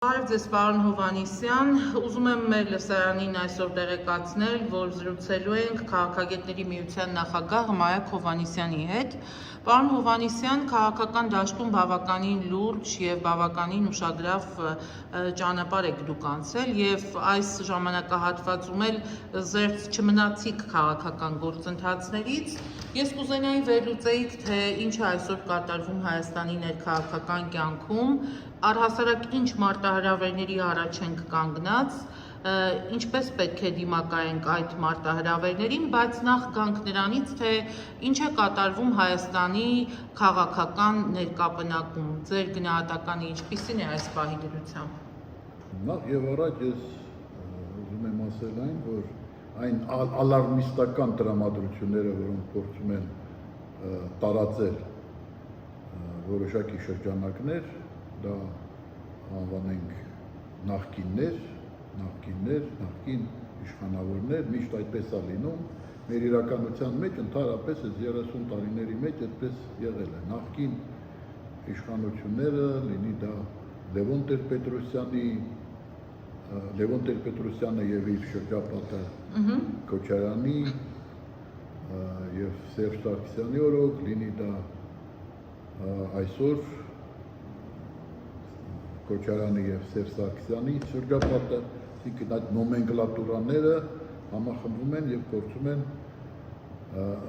Բարև ձեզ, պարոն Հովհաննիսյան, ուզում եմ մեր լսարանին այսօր տեղեկացնել, որ զրուցելու ենք Քաղաքագետների միության նախագահ Մայակ Հովհաննիսյանի հետ։ Պարոն Հովհաննիսյան, քաղաքական դաշտում բավականին լուրջ եւ բավականին ուշագրավ ճանապարհ եք դուք անցել եւ այս ժամանակահատվածում էլ զերծ չմնացիք քաղաքական գործընթացներից։ Ես կուզենայի վերլուծեիք, թե ինչ է այսօր կատարվում Հայաստանի ներքաղաքական կյանքում, առհասարակ ինչ մարտահրավերների առաջ ենք կանգնած, ինչպես պետք է դիմակայենք այդ մարտահրավերներին, բայց նախ գանք նրանից, թե ինչ է կատարվում Հայաստանի քաղաքական ներկապնակում, ձեր գնահատականը ինչպիսին է այս պահի դրությամբ։ Նախ եւ առաջ ես ուզում եմ ասել այն, որ այն ալարմիստական տրամադրությունները, որոնք փորձում են տարածել որոշակի շրջանակներ, դա անվանենք նախկին իշխանավորներ, միշտ այդպես է լինում, մեր իրականության մեջ ընդհանրապես այս 30 տարիների մեջ այդպես եղել է, նախկին իշխանությունները, լինի դա Լևոն Տեր-Պետրոսյանը եւ իր շրջապատը Քոչարյանի եւ Սերժ Սարգսյանի օրոք, լինի դա այսօր Քոչարյանի եւ Սերժ Սարգսյանի շրջապատը, այսինքն այդ նոմենկլատուրաները համախմբվում են եւ փորձում են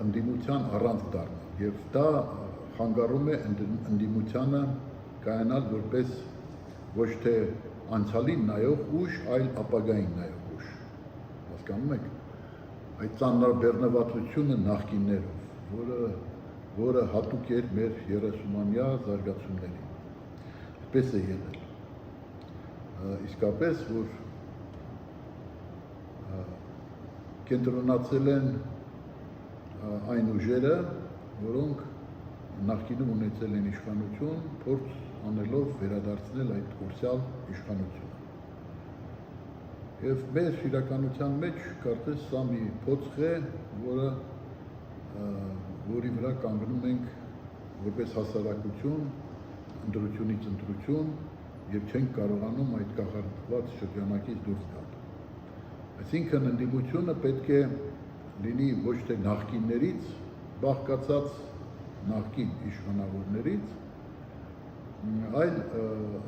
ընդդիմության առանց դառնալ եւ դա խանգարում է ընդդիմությանը կայանալ որպես ոչ թե անցյալին նայող ուժ, այլ ապագային նայող ուժ, հասկանում եք, այդ ծանրաբեռնվածությունը նախկիններով, որը հատուկ էր մեր 30-ամյա զարգացումներին, այդպես է եղել, իսկապես, որ կենտրոնացել են այն ուժերը, որոնք նախկինում ունեցել են իշխանություն, փորձ անելով վերադարձնել այդ կորսյալ իշխանությունը։ Եվ մեր իրականության մեջ կարծես սա մի փոփ է, որի վրա կանգնում ենք որպես հասարակություն, ընտրությունից ընտրություն եւ չենք կարողանում այդ կախարդված շրջանակից դուրս գալ։ Այսինքն ընդդիմությունը պետք է լինի ոչ թե նախկիններից, բաղկացած նախկին իշխանավորներից,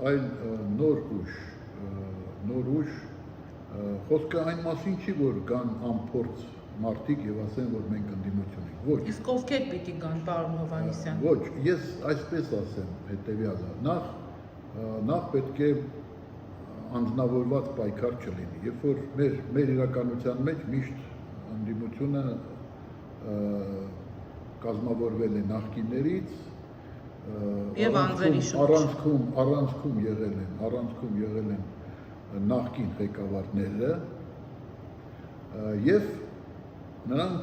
այլ նոր ուժ, խոսքը այն մասին չի, որ կան անփորձ մարդիկ եւ ասեն, որ մենք ընդդիմություն ենք, ոչ։ Իսկ ովքեր պիտի գան, պարոն Հովհաննիսյան։ Ոչ, ես այսպես ասեմ, հետեւյալը, նախ պետք է անձնավորված պայքար չլինի, երբ որ մեր իրականության մեջ միշտ ընդդիմությունը կազմավորվել է նախկիններից եւ անձերի շուրջ առանցքում եղել են նախկին ղեկավարները եւ նրանք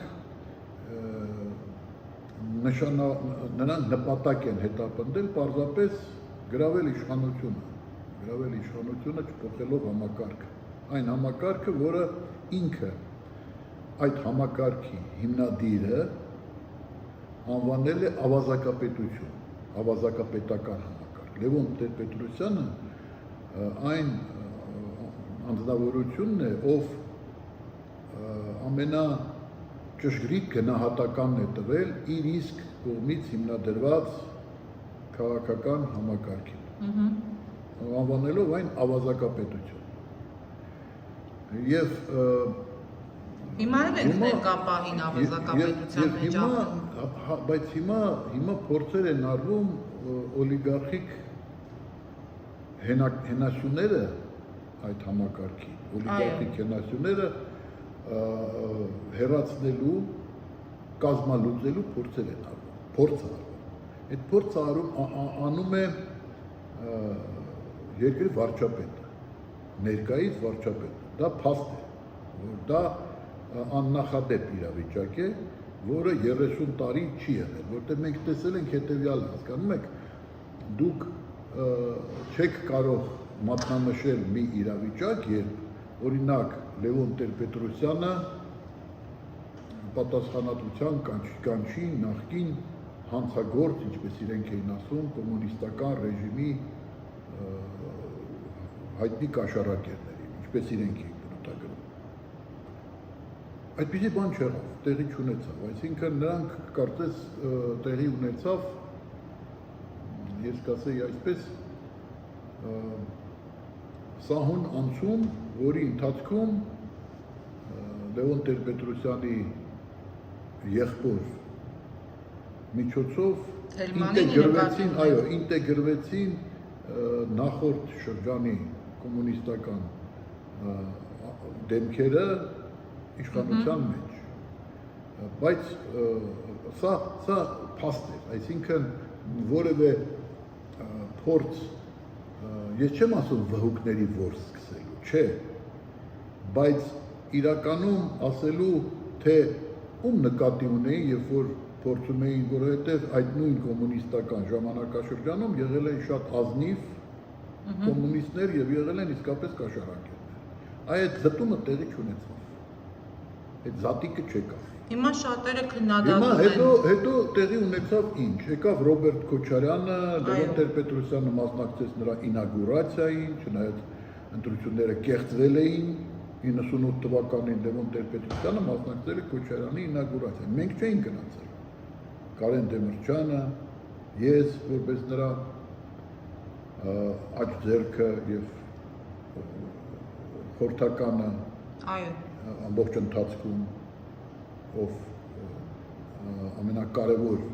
նպատակ են հետապնդել պարզապես գրավել իշխանությունը չփոխելով համակարգը, այն համակարգը, որը ինքը այդ համակարգի հիմնադիրը անվանել է ավազակապետություն, ավազակապետական համակարգ։ Լևոն Տեր-Պետրոսյանը այն անձնավորությունն է, ով ամենաճշգրիտ գնահատականն է տվել իր իսկ կողմից հիմնադրված քաղաքական համակարգին, անվանելով այն ավազակապետություն։ Եվ հիմա էլ ենք ներկա պահին ավազակապետության մեջ ապրում։ Բայց հիմա փորձեր են արվում օլիգարխիկ հենասյուները այդ համակարգի, օլիգարխիկ հենասյուները հեռացնելու, կազմալուծելու փորձեր են արվում, Այդ փորձը անում է երկրի վարչապետը, ներկայիս վարչապետը, դա փաստ է, որ դա աննախադեպ իրավիճակ է, որը 30 տարի չի եղել, որտեղ մենք տեսել ենք հետևյալը, հասկանում եք, դուք չեք կարող մատնանշել մի իրավիճակ, երբ օրինակ Լևոն Տեր-Պետրոսյանը պատասխանատվության կանչի նախկին հանցագործ, ինչպես իրենք էին ասում, կոմունիստական ռեժիմի հայտնի կաշառակերներին, ինչպես իրենք էին բնութագրում։ Այդպիսի բան չեղավ, տեղի չունեցավ, այսինքն նրանք կարծես տեղի ունեցավ, ես կասեի այսպես, սահուն անցում, որի ընթացքում Լևոն Տեր-Պետրոսյանի եղբոր միջոցով ինտեգրվեցին նախորդ շրջանի կոմունիստական դեմքերը իշխանության մեջ, բայց սա փաստ էր, այսինքն որևէ փորձ, ես չեմ ասում վհուկների որս սկսելու, չէ, բայց իրականում ասելու, թե ում նկատի ունեի, երբ որ փորձում էին, որովհետև այդ նույն կոմունիստական ժամանակաշրջանում եղել են շատ ազնիվ կոմունիստներ եւ եղել են իսկապես կաշառակերներ։ Այդ զտումը տեղի չունեցավ։ Այդ զատիկը չեկավ։ Հիմա շատերը քննադատում են։ Հետո տեղի ունեցավ ինչ։ Եկավ Ռոբերտ Քոչարյանը, Լևոն Տեր-Պետրոսյանը մասնակցեց նրա ինագուրացիային, չնայած ընտրությունները կեղծվել էին 98 թվականին Լևոն Տեր-Պետրոսյանը մասնակցել է Քոչարյանի ինագուրացիային։ Մենք չէինք գնացել։ Կարեն Դեմիրճյանը, ես, որպես նրա աջ ձեռքը եւ խորհրդականը ամբողջ ընթացքում, ով ամենակարևոր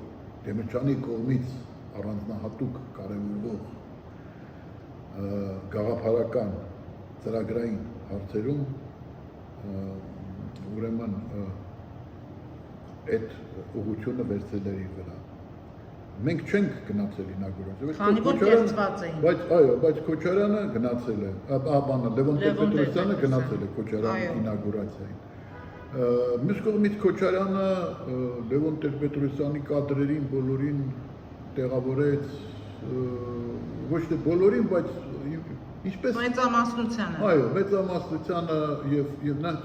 Դեմիրճյանի կողմից առանձնահատուկ կարևորվող գաղափարական ծրագրային հարցերում ուրեմն այդ ուղղությունը վերցել էր իր վրա։ Մենք չենք գնացել ինագուրացիա, քանի որ կեղծված էին։ Բայց Քոչարյանը գնացել է, Լևոն Տեր-Պետրոսյանը գնացել է Քոչարյանի ինագուրացիային։ Մյուս կողմից Քոչարյանը Լևոն Տեր-Պետրոսյանի կադրերին բոլորին տեղավորեց, ոչ թե բոլորին, բայց ինչպես մեծամասնությանը։ Այո, մեծամասնությանը եւ նրանք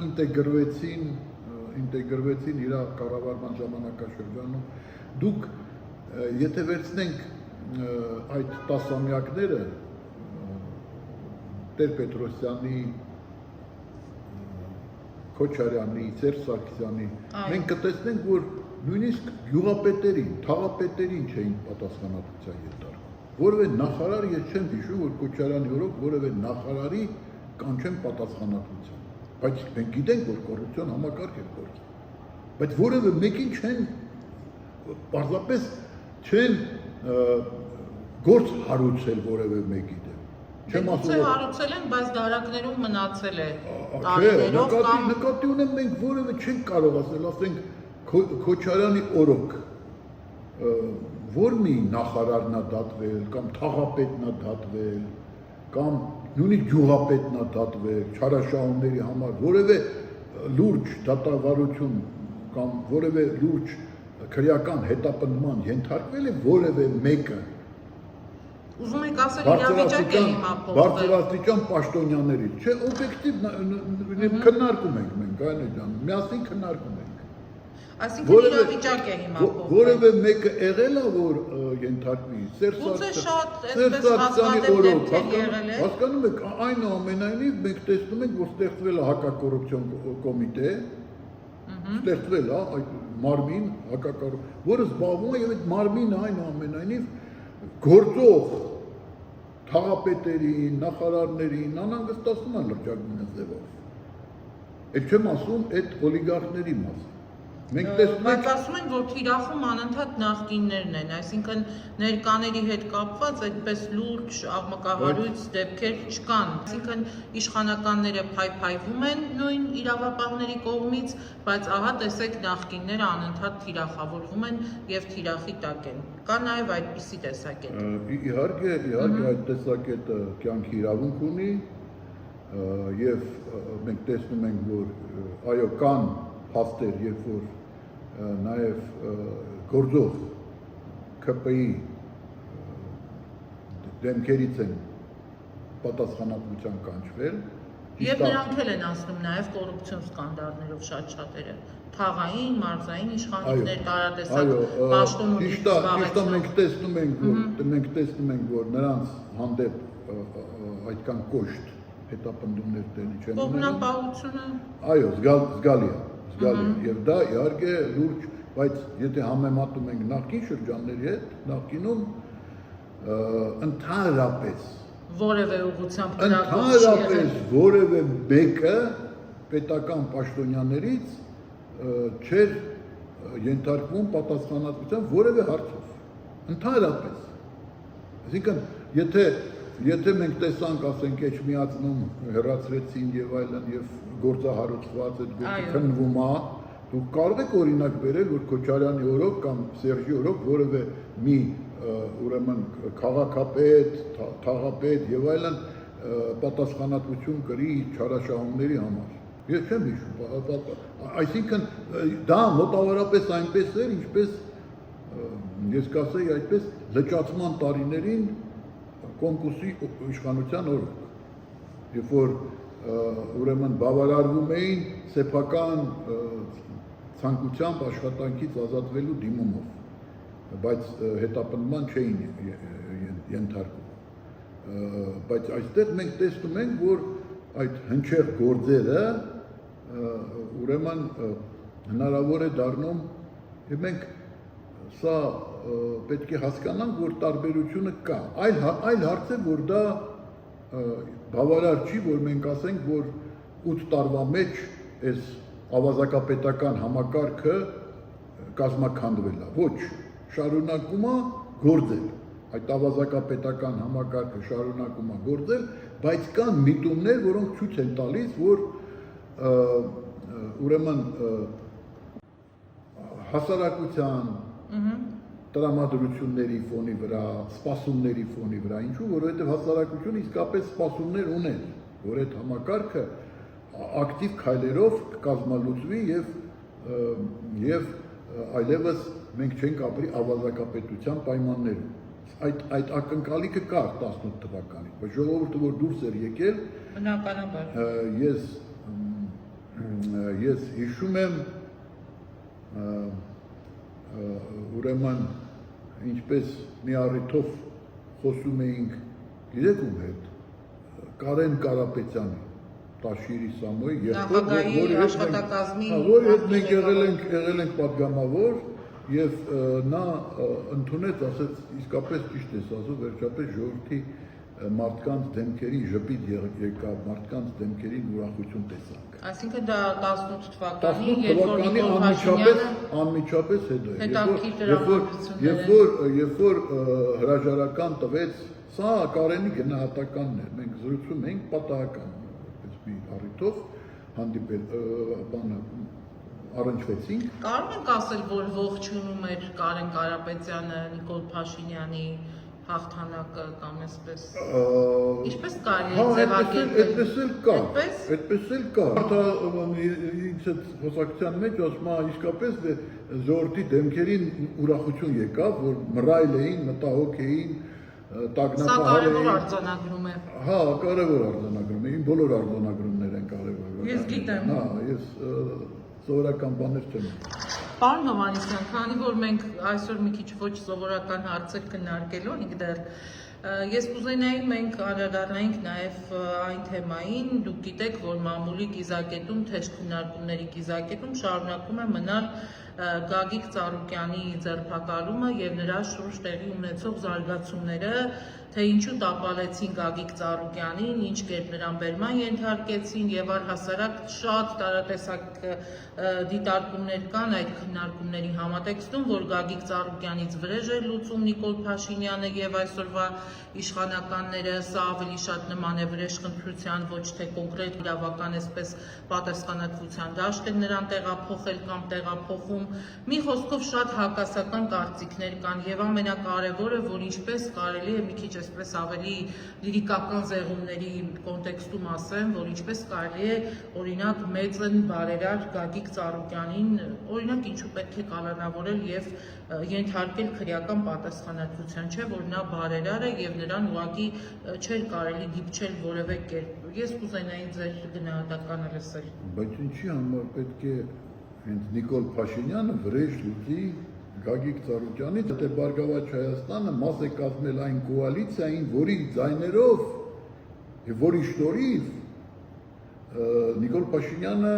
ինտեգրվեցին իր կառավարման ժամանակաշրջանում։ Դուք եթե վերցնենք այդ տասամյակները Տեր-Պետրոսյանի, Քոչարյանի, Սերժ Սարգսյանի, մենք կտեսնենք, որ նույնիսկ գյուղապետերին, թաղապետերին չէին պատասխանատվության ենթարկում։ Որևէ նախարար ես չեմ հիշում, որ Քոչարյանի օրոք որևէ նախարարի կանչեն պատասխանատվության։ Բայց մենք գիտենք, որ կոռուպցիոն համակարգ է գործում։ Բայց որևէ մեկին չեն պարզապես չեն գործ հարուցել որևէ մեկի դեմ։ Չեմ ասում, որ հարուցել են, բայց դարակներում մնացել է տարիներով կամ նկատի ունեմ մենք որևէ չենք կարող ասել, ասենք Քոչարյանի օրոք որ մի նախարարն է դատվել, կամ թաղապետն է դատվել, կամ նույնիսկ գյուղապետն է դատվել, չարաշահումների համար որևէ լուրջ դատավարություն կամ որևէ լուրջ քրեական հետապնդման ենթարկվել է որևէ մեկը։ Ուզում եք ասել իրավիճակը հիմա փոխվել։ Բարձրաստիճան պաշտոնյաներից, չէ, օբյեկտիվ քննարկում ենք մենք, այն է ջան, միասին քննարկում ենք։ Այսինքն իրավիճակ է հիմա փոխվել։ Որևէ մեկը եղել է, որ ենթարկվի, Գուցե շատ այսպես հազվադեպ դեպքեր եղել է։ Հասկանում եք, այնուամենայնիվ մենք տեսնում ենք, որ ստեղծվել է հակակոռուպցիոն կոմիտե, ստեղծվել է այդ մարմին հակակոռուպցիոն, որը զբաղվում է եւ այդ մարմինը այնուամենայնիվ գործող թաղապետերին, նախարարներին անհանգստացնում է լրջագույն ձևով։ Այդ չեմ ասում այդ օլիգարխների մասին։ Մենք տեսնում ենք, բայց ասում են, որ թիրախում անընդհատ նախկիններն են, այսինքն ներկաների հետ կապված այդպես լուրջ աղմկահարույց դեպքեր չկան։ Այսինքն իշխանականները փայփայվում են նույն իրավապահների կողմից, բայց ահա տեսեք նախկինները անընդհատ թիրախավորվում են եւ թիրախի տակ են։ Կա նաեւ այդպիսի տեսակետ։ Իհարկե այդ տեսակետը կյանքի իրավունք ունի եւ մենք տեսնում ենք, որ այո կան փաստեր, երբ որ նաև գործող ԿՊ-ի դեմքերից են պատասխանատվության կանչվել։ Եվ նրանք էլ են ասում նաև կոռուպցիոն սկանդալներով շատ-շատերը, թաղային, մարզային իշխանություններ, տարատեսակ պաշտոնուների զբաղեցնող։ Մենք տեսնում ենք, որ նրանց հանդեպ այդքան կոշտ հետապնդումներ տեղի չեն ունենում։ Կողմնապահությունը Այո, զգալի է։ Եվ դա իհարկե լուրջ, բայց եթե համեմատում ենք նախկին շրջանների հետ, նախկինում ընդհանրապես որևէ ուղղությամբ գրակոչ ընդհանրապես որևէ մեկը պետական պաշտոնյաներից չէր ենթարկվում պատասխանատվության որևէ հարցով։ Ընդհանրապես։ Այսինքն, եթե մենք տեսանք, ասենք, Էջմիածնում հեռացրեցին եւ այլն եւ գործահարուցված այդ գործը քննվում է, դուք կարող եք օրինակ բերել, որ Քոչարյանի օրոք կամ Սերժի օրոք որևէ մի ուրեմն քաղաքապետ, թաղապետ եւ այլն պատասխանատվություն կրի չարաշահումների համար։ Ես չեմ հիշում, այսինքն դա մոտավորապես այնպես էր, ինչպես ես կասեի այդպես լճացման տարիներին կոնկուրսի իշխանության օրոք, երբ որ ուրեմն բավարարվում էին սեփական ցանկությամբ աշխատանքից ազատվելու դիմումով, բայց հետապնդման չէին ենթարկվում։ Բայց այստեղ մենք տեսնում ենք, որ այդ հնչեղ գործերը ուրեմն հնարավոր է դառնում, եւ մենք սա պետք է հասկանանք, որ տարբերությունը կա։ Այլ հարց է, որ դա բավարար չի, որ մենք ասենք, որ 8 տարվա մեջ այս ավազակապետական համակարգը կազմաքանդվել է։ Ոչ, շարունակում է գործել։ Այդ ավազակապետական համակարգը շարունակում է գործել, բայց կան միտումներ, որոնք ցույց են տալիս, որ ուրեմն հասարակության տրամադրությունների ֆոնի վրա, սպասումների ֆոնի վրա, ինչու, որովհետև հասարակությունը իսկապես սպասումներ ուներ, որ այդ համակարգը ակտիվ քայլերով կկազմալուծվի եւ այլևս մենք չենք ապրի ավազակապետության պայմաններում։ Այդ ակնկալիքը կար 18 թվականին, բայց ժողովուրդը որ դուրս էր եկել, բնականաբար ես հիշում եմ ուրեմն ինչպես մի առիթով խոսում էինք գիտեք ում հետ Կարեն Կարապետյանի Տաշիրի Սամոյի նախագահի աշխատակազմի որ հետ մենք եղել ենք պատգամավոր եւ նա ընդունեց, ասեց իսկապես ճիշտ ես ասում, վերջապես ժողովրդի մարդկանց դեմքերի ժպիտ եկավ, մարդկանց դեմքերին ուրախություն տեսանք։ Այսինքն դա 18 թվականի, երբ որ Նիկոլ Փաշինյանը անմիջապես հետո է, երբ որ հրաժարական տվեց, սա Կարենի գնահատականն էր, մենք զրուցում էինք պատահական, այսպես մի առիթով հանդիպել, առնչվեցինք։ Կարող ենք ասել, որ ողջունում էր Կարեն Կարապետյանը Նիկոլ Փաշինյանի հաղթանակը կամ այսպես ինչպես կարելի է ձևակերպել։ Այդպես էլ կա։ Դա ինձ այդ խոսակցության մեջ ասում է իսկապես ժողովրդի դեմքերին ուրախություն եկավ, որ մռայլ էին, մտահոգ էին, տագնապահար էին։ Սա կարևոր արձանագրում է։ Հա, կարևոր արձանագրում է, իմ բոլոր արձանագրումներ են կարևոր։ Ես գիտեմ։ Հա, ես սովորական բաներ չեմ։ Պարոն Հովհաննիսյան, քանի որ մենք այսօր մի քիչ ոչ սովորական հարցեր քննարկելու ենք դեռ, ես կուզենայի մենք անդրադառնայինք նաև այն թեմային, դուք գիտեք, որ մամուլի կիզակետում, թեժ քննարկումների կիզակետում շարունակում է մնալ Գագիկ Ծառուկյանի ձերբակալումը եւ նրա շուրջ տեղի ունեցող զարգացումները, թե ինչու տապալեցին Գագիկ Ծառուկյանին, ինչ կերպ նրան բերման ենթարկեցին եւ առհասարակ շատ տարատեսակ դիտարկումներ կան այդ քննարկումների համատեքստում, որ Գագիկ Ծառուկյանից վրեժ է լուծում Նիկոլ Փաշինյանը եւ այսօրվա իշխանականները, սա ավելի շատ նման է վրեժխնդրության, ոչ թե կոնկրետ իրավական այսպես պատասխանատվության դաշտ է նրան տեղափոխել կամ տեղափոխում։ Մի խոսքով շատ հակասական կարծիքներ կան եւ ամենակարևորը, որ ինչպես կարելի է մի քիչ այսպես ավելի լիրիկական զեղումների կոնտեքստում ասեմ, որ ինչպես կարելի է օրինակ մեծն բարերար Գագիկ Ծառուկյանին օրինակ ինչու պետք է կալանավորել եւ ենթարկել քրեական պատասխանատվության, չէ՞ որ նա բարերար է եւ նրան ուղղակի չէր կարելի դիպչել որևէ կերպ։ Ես կուզենայի ձեր գնահատականը լսել։ Բայց ինչի համար պետք է հենց Նիկոլ Փաշինյանը վրեժ լուծի Գագիկ Ծառուկյանից, թե Բարգավաճ Հայաստանը մաս է կազմել այն կոալիցիային, որի ձայներով եւ որի շնորհիվ Նիկոլ Փաշինյանը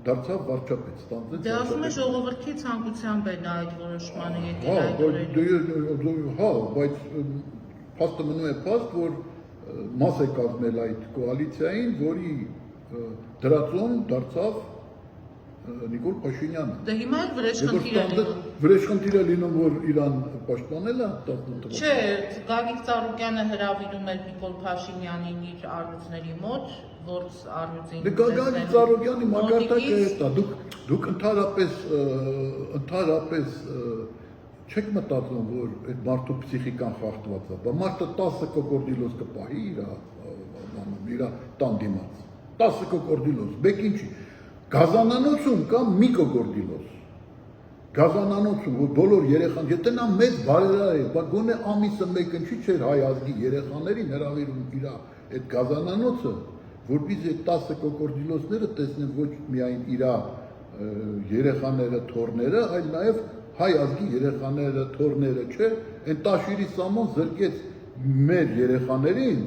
դարձավ վարչապետ, ստանձնեց։ Դե ասում է ժողովրդի ցանկությամբ է նա այդ որոշմանը եկել այդ Հա, բայց փաստը մնում է փաստ, որ մաս է կազմել այդ կոալիցիային, որի դրածոն դարձավ Նիկոլ Փաշինյանը։ Դե հիմա էլ վրեժխնդիր է լինում։ Վրեժխնդիր է լինում, որ իրան պաշտպանել է 18 Չէ, Գագիկ Ծառուկյանը հրավիրում էր Նիկոլ Փաշինյանին իր առյուծների մոտ, որ առյուծին Դե Գագիկ Ծառուկյանի մակարդակը է դա, դուք ընդհանրապես չեք մտածում, որ այդ մարդու պսիխիկան խախտված է, բայց մարդը 10 կոկորդիլոս կպահի իր տան դիմաց, 10 կոկորդիլոս, մեկ ինչի, գազանանոցում կա մի կոկորդիլոս, գազանանոցում, որ բոլոր երեխան, եթե նա մեծ բարերար է, բայց գոնե ամիսը մեկը չի չէր հայ ազգի երեխաներին հրավիրում իր այդ գազանանոցը, որպեսզի այդ 10 կոկորդիլոսները տեսնեն ոչ միայն իր երեխաները, թոռները, այլ նաև հայ ազգի երեխաները, թոռները, չէ, այն Տաշիրի Սամոն զրկեց մեր երեխաներին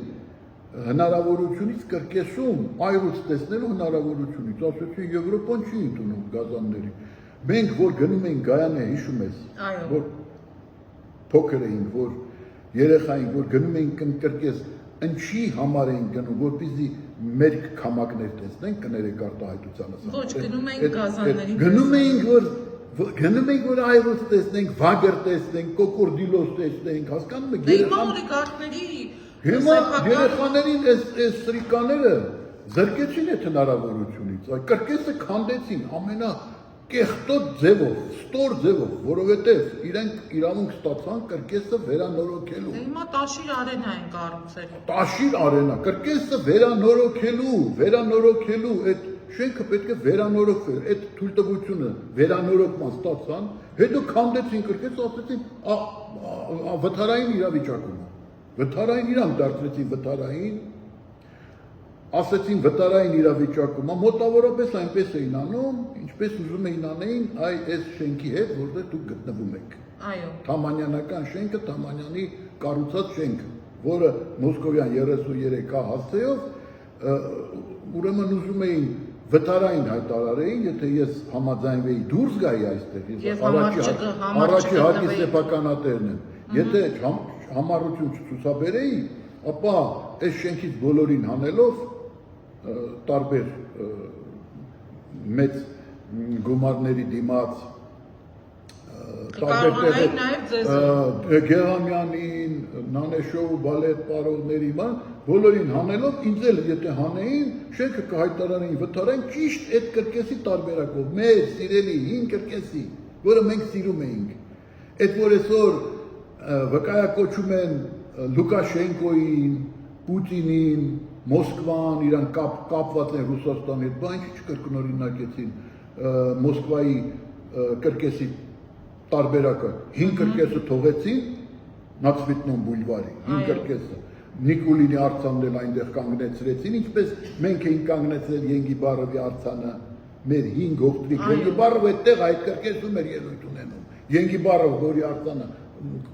հնարավորությունից կրկեսում, այրուց տեսնելու հնարավորությունից, ասեցին Եվրոպան չի ընդունում գազանների։ Մենք որ գնում ենք Գայանե, հիշում ես, որ փոքր էինք, որ երեխա էինք, որ գնում ենք կրկես, ինչի համար էինք գնում, որպեսզի մեր քամակներ տեսնենք, կներեք արտահայտությանը։ Ոչ, գնում ենք գազանների։ Գնում ենք, որ այրուց տեսնենք, վագր տեսնենք, կոկորդիլոս տեսնենք, հասկանում եք։ Դե հիմա օլիգարխների Հիմա երեխաներին այս սրիկաները զրկեցին այդ հնարավորությունից, կրկեսը քանդեցին ամենակեղտոտ ձևով, ստոր ձևով, որովհետև իրենք իրավունք ստացան կրկեսը վերանորոգելու։ Հիմա Տաշիր արենա են կառուցել։ Տաշիր արենա, կրկեսը վերանորոգելու, այդ շենքը պետք է վերանորոգվեր, այդ թույլտվությունը վերանորոգման ստացան, հետո քանդեցին կրկես, ասեցին վթարային իրավիճակում։ Վթարային իրանք դարձրեցին վթարային, ասեցին վթարային իրավիճակում, մոտավորապես այնպես էին անում, ինչպես ուզում էին անեին այս շենքի հետ, որտեղ դուք գտնվում եք։ Այո։ Թամանյանական շենքը, Թամանյանի կառուցած շենքը, որը Մոսկովյան 33 հասցեով, ուրեմն ուզում էին վթարային հայտարարեին, եթե ես համաձայնվեի դուրս գայի այստեղ, ես առաջի հարկի սեփականատերն եմ, եթե համառություն չցուցաբերեի, ապա այս շենքից բոլորին հանելով տարբեր մեծ գումարների դիմաց Գեղամյանին, Նանեշով, բալետ պարողների բոլորին հանելով, ինձ էլ եթե հանեին, շենքը կհայտարարեին վթարային ճիշտ այդ կրկեսի տարբերակով, մեր սիրելի հին կրկեսի, որը մենք սիրում էինք, այդ որ այսօր վկայակոչում են Լուկաշենկոին, Պուտինին, Մոսկվան, իրան կապված են Ռուսաստանի հետ, բա ինչի չկրկնօրինակեցին Մոսկվայի կրկեսի տարբերակը, հին կրկեսը թողեցին Նացվիտնոն բուլվարի, հին կրկեսը, Նիկոլինի արձանն էլ այնտեղ կանգնեցրեցին, ինչպես մենք էինք կանգնեցրել Ենգիբարովի արձանը, մեր հին գողտրիկ, Ենգիբարովը այդտեղ այդ կրկեսում էր ելույթ ունենում, Ենգիբարով, որի արձանը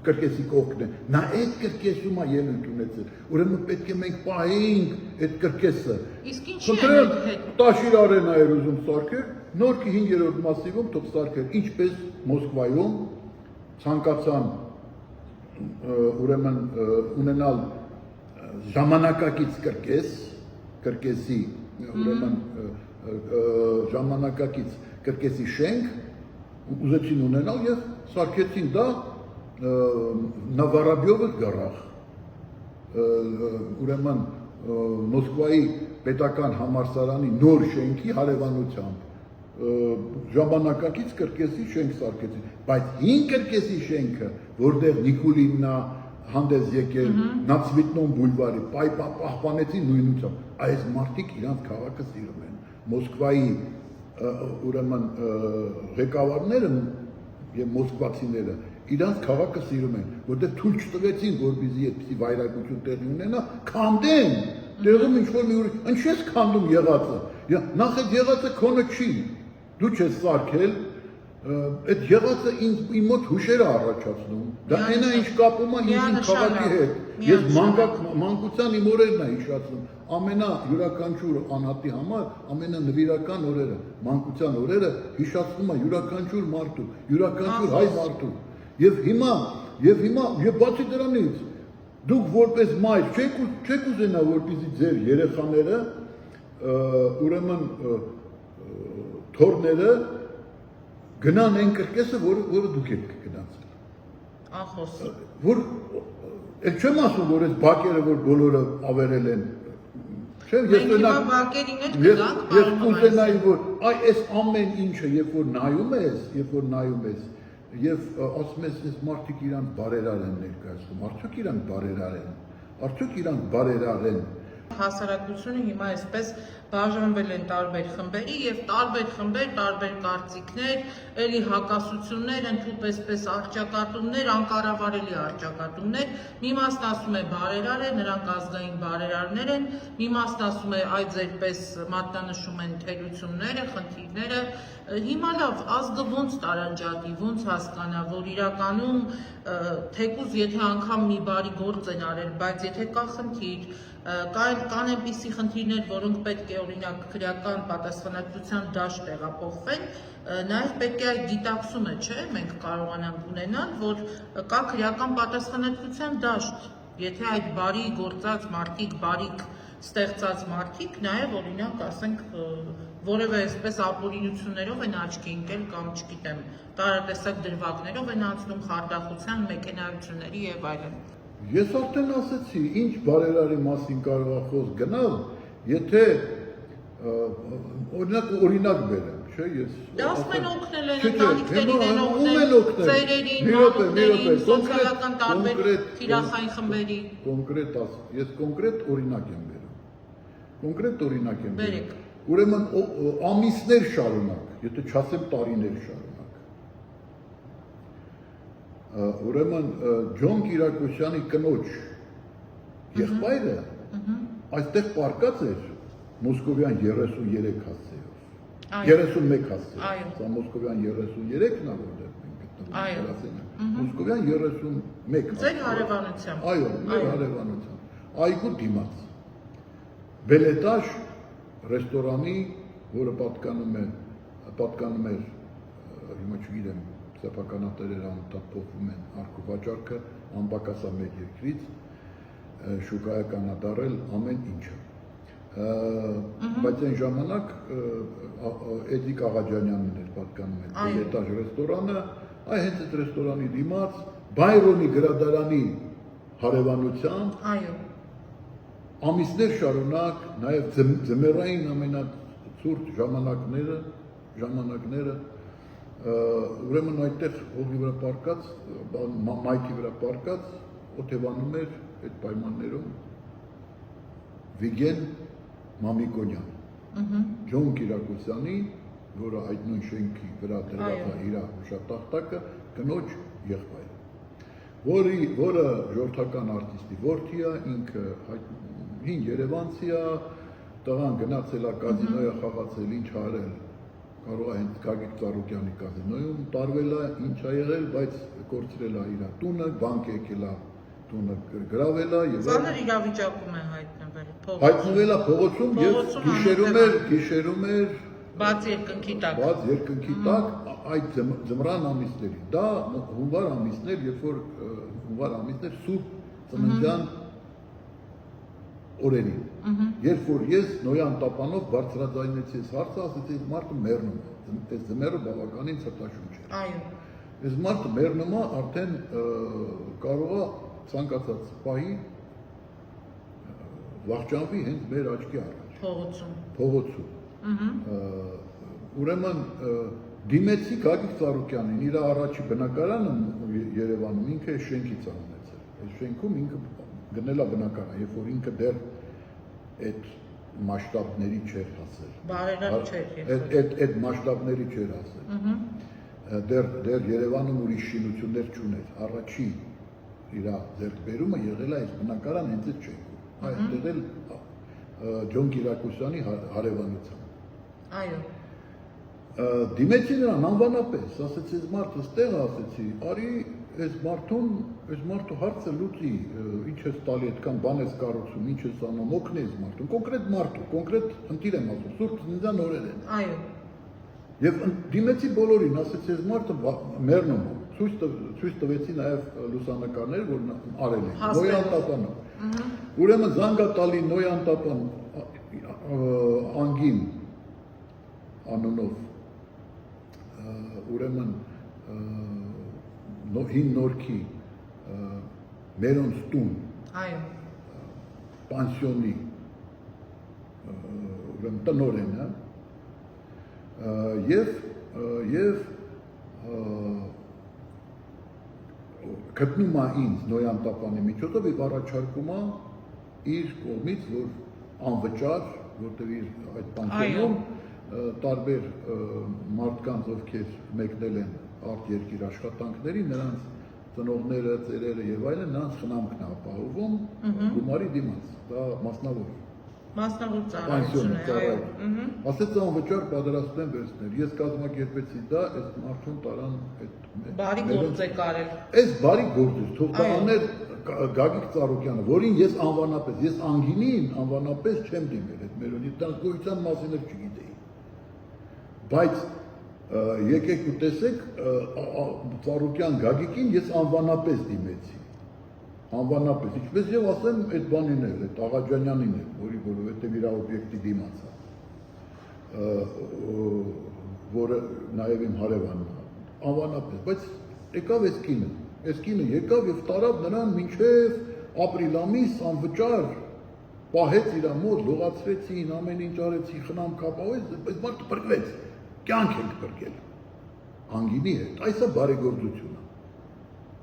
կրկեսի կողքն է, նա այդ կրկեսում է ելույթ ունեցել, ուրեմն պետք է մենք պահեինք այդ կրկեսը։ Իսկ ինչի է հետ։ Տաշիր արենա էր ուզում սարքել, Նորքի 5-րդ մասիվում թող սարքել, ինչպես Մոսկվայում ցանկացան ուրեմն ունենալ ժամանակակից կրկեսի, ուրեմն ժամանակակից կրկեսի շենք ուզեցին ունենալ եւ սարքեցին դա Նավարաբյովը գարախ, ուրեմն Մոսկվայի պետական համալսարանի նոր շենքի հարևանությամբ ժամանակակից կրկեսի շենք սարքեցին, բայց հին կրկեսի շենքը, որտեղ Նիկոլինն հանդես եկել Նացվիտնոն բուլվարի, պահպանեցին նույնությամբ, այս մարդիկ իրանց քաղաքը սիրում են, Մոսկվայի ուրեմն ղեկավարները եւ մոսկվացիները իրանց քաղաքը սիրում են, որտեղ թույլ չտվեցին, որպեսզի այդպիսի վայրագություն տեղի ունենա, քանդեն, տեղում ինչ-որ մի ուրիշ, ինչ ես քանդում եղածը, նախ այդ եղածը քոնը չի, դու չես սարքել, այդ եղածը իմ մոտ հուշեր է առաջացնում։ Դա այնա ինչ կապում է ինձ քաղաքի հետ։ Ես մանկության իմ օրերն է հիշացնում։ Ամենայուրաքանչյուր անհատի համար ամենանվիրական օրերը, մանկության օրերը հիշացնում է յուրաքանչյուր մարդու, յուրաքանչյուր հայ մարդու։ Եվ հիմա բացի դրանից դուք որպես մայր չեք ուզենա որպեսզի ձեր երեխաները ուրեմն թորները գնան այն կրկեսը, որը դուք եք գնացել։ Ախոս։ Որ էլ չեմ ասում, որ այս բակերը, որ բոլորը ավերել են։ Չէ, ես կուզենայի, որ այս ամեն ինչը, երբ որ նայում ես, եւ ասում ես, այս մարդիկ իրանք բարերար են ներկայացնում, արդյոք իրանք բարերար են։ Հասարակությունը հիմա այսպես բաժանվել են տարբեր խմբերի եւ տարբեր խմբեր, տարբեր կարծիքներ, ելի հակասություններ, ընդհանրապես արճակատումներ, անկառավարելի արճակատումներ։ Մի մասն ասում է բարերար է, նրանք ազգային բարերարներ են, մի մասն ասում է այ ձերպես մատնանշում են թերությունները, խնդիրները։ Հիմա լավ, ազգը ոնց տարանջատի, ոնց հասկանա, որ իրականում թեկուզ եթե անգամ մի բարի գործ են արել, բայց եթե կա խնդիր, կան այնպիսի խնդիրներ, որոնք պետք է օրինակ քրեական պատասխանատվության դաշտ տեղափոխվեն, նաև պետք է այդ գիտակցումը, չէ, մենք կարողանանք ունենալ, որ կա քրեական պատասխանատվության դաշտ, եթե այդ բարի գործած մարդիկ, բարիք ստեղծած մարդիկ, նաև օրինակ ասենք որևէ այսպես ապօրինություններով են աչքի ընկել կամ չգիտեմ, տարատեսակ դրվագներով են անցնում խարդախության, մեկենայությունների եւ այլն։ Ես արդեն ասացի, ինչ բարերարի մասին կարող է խոսք գնալ, եթե օրինակ բերեմ, չէ, ես դա ասում են օգնել են ընտանիքներին են օգնել, ծերերին, մամուկներին, սոցիալական տարբեր թիրախային խմբերի։ Ես կոնկրետ օրինակ եմ բերում։ Ուրեմն ամիսներ շարունակ, եթե չասեմ տարիներ շարունակ։ Ուրեմն Ջոն Կիրակոսյանի կնոջ եղբայրը այստեղ պարկած էր Մոսկովյան 33 հասցեով, 31 հասցեով, սա Մոսկովյան 33-ն է, որտեղ մենք գտնվում Մոսկովյան 31 հասցեով։ Ձեր հարևանությամբ։ Այո, մեր հարևանությամբ։ Այգու դիմաց։ Բելետաժ ռեստորանի, որը պատկանում էր, հիմա չգիտեմ, սեփականատերերը անընդհատ փոխվում են, արկուվաճառքը անպակաս է մեր երկրից, շուկայական է դարել ամեն ինչը։ Բայց այն ժամանակ Էդիկ Աղաջանյանն էր պատկանում էր Բելետաժ ռեստորանը, հենց այդ ռեստորանի դիմաց, Բայրոնի գրադարանի հարևանությամբ, ամիսներ շարունակ, նաև ձմեռային ամենացուրտ ժամանակները, ուրեմն այդտեղ հողի վրա պարկած, մայթի վրա պարկած, օթևանում էր այդ պայմաններում Վիգեն Մամիկոնյան, Ջոն Կիրակոսյանի, որը այդ նույն շենքի վրա դրված է իր հուշատախտակը, կնոջ եղբայրը, որը ժողովրդական արտիստի որդի է, ինքը հին երևանցի է, տղան գնացել է կազինոյը խաղացել, ինչ արել, կարող է հենց Գագիկ Ծառուկյանի կազինոյում տարվել է, ինչ է եղել, բայց կորցրել է իր տունը, բանկ եկել է, տունը գրավել է եւ ծանր իրավիճակում է հայտնվել է փողոցում եւ գիշերում էր բաց երկնքի տակ այդ ձմռան ամիսների, դա հունվար ամիսներ, երբ որ հունվար ամիսներ սուրբ ծննդյան օրերին, երբ որ ես նոյան տապանով բարձրաձայնեցի այս հարցը, ասեցի այս մարդը մեռնում է, այս ձմեռը բավականին ցրտաշունչ է։ Այս մարդը մեռնում է, արդեն կարող է ցանկացած պահի վախճանվի հենց մեր աչքի առաջ։ Փողոցում։ Ուրեմն դիմեցի Գագիկ Ծառուկյանին, իր առաջի բնակարանը Երևանում ինքը շենքից է ունեցել։ Այս շենքում ինքը գնել է բնակարան, երբ որ ինքը դեռ այդ մասշտաբների չէր հասել։ Բարերար չէր։ Այդ մասշտաբների չէր հասել։ Դեռ Երևանում ուրիշ շինություններ չուներ։ Առաջի իր ձեռքբերումը եղել է այս բնակարան հենց այդ շենքում։ Այստեղ էլ Ջոն Կիրակոսյանի հարևանությամբ։ Այո։ դիմեցի նրան անվանապես, ասեցի այս մարդը ստեղ ասեցի, արի այս մարդու հարցը լուծի, ինչ ես տալի այդքան բան ես կառուցում, ինչ ես անում, օգնի այս մարդուն, կոնկրետ մարդու, կոնկրետ խնդիր եմ ասում, սուրբ ծննդյան օրեր են։ Այո։ Եվ դիմեցի բոլորին, ասեցի այս մարդը մեռնում է, ցույց տվեցի նաև լուսանկարներ, որ արել են, Նոյան Տապանը։ Ուրեմն զանգատալի Նոյան Տապան անգին անունով, ուրեմն հին նորքի մերոնց տուն, Այո։ պանսիոնի, ուրեմն տնօրեն է, և գտնում է ինձ Նոյան Տապանի միջոցով և առաջարկում է իր կողմից, որ անվճար, որտեղ իր այդ պանսիոնում տարբեր մարդկանց, ովքեր մեկնել են արտերկիր աշխատանքների, նրանց ծնողները, ծերերը եւ այլն, նրանց խնամքն է ապահովում գումարի դիմաց, դա մասնավոր ծառայություն է, այո։ Ասեց անվճար պատրաստում են վերցնել, ես կազմակերպեցի դա, այս մարդուն տարան բարի գործ է կարել։ Այս բարի գործ, թող տաներ Գագիկ Ծառուկյանը, որին ես անվանապես, ես անգինին անվանապես չեմ դիմել այդ մերոնի, դրանց գոյության մասին էլ չգիտեի, բայց եկեք ու տեսեք Ծառուկյան Գագիկին ես անվանապես դիմեցի, անվանապես, ինչպես և ասեմ այդ բանին էլ, այդ Աղաջանյանին էլ, որի որովհետև իր օբյեկտի դիմաց է, որը նաև իմ հարևանն է, անվանապես, բայց եկավ այս կինը եկավ և տարավ նրան մինչև ապրիլ ամիս անվճար պահեց իր մոտ, լողացրեցին, ամեն ինչ արեցի, խնամք ապահովեց, այս մարդը փրկվեց, կյանք ենք փրկել, անգինի հետ, այս է բարեգործությունը,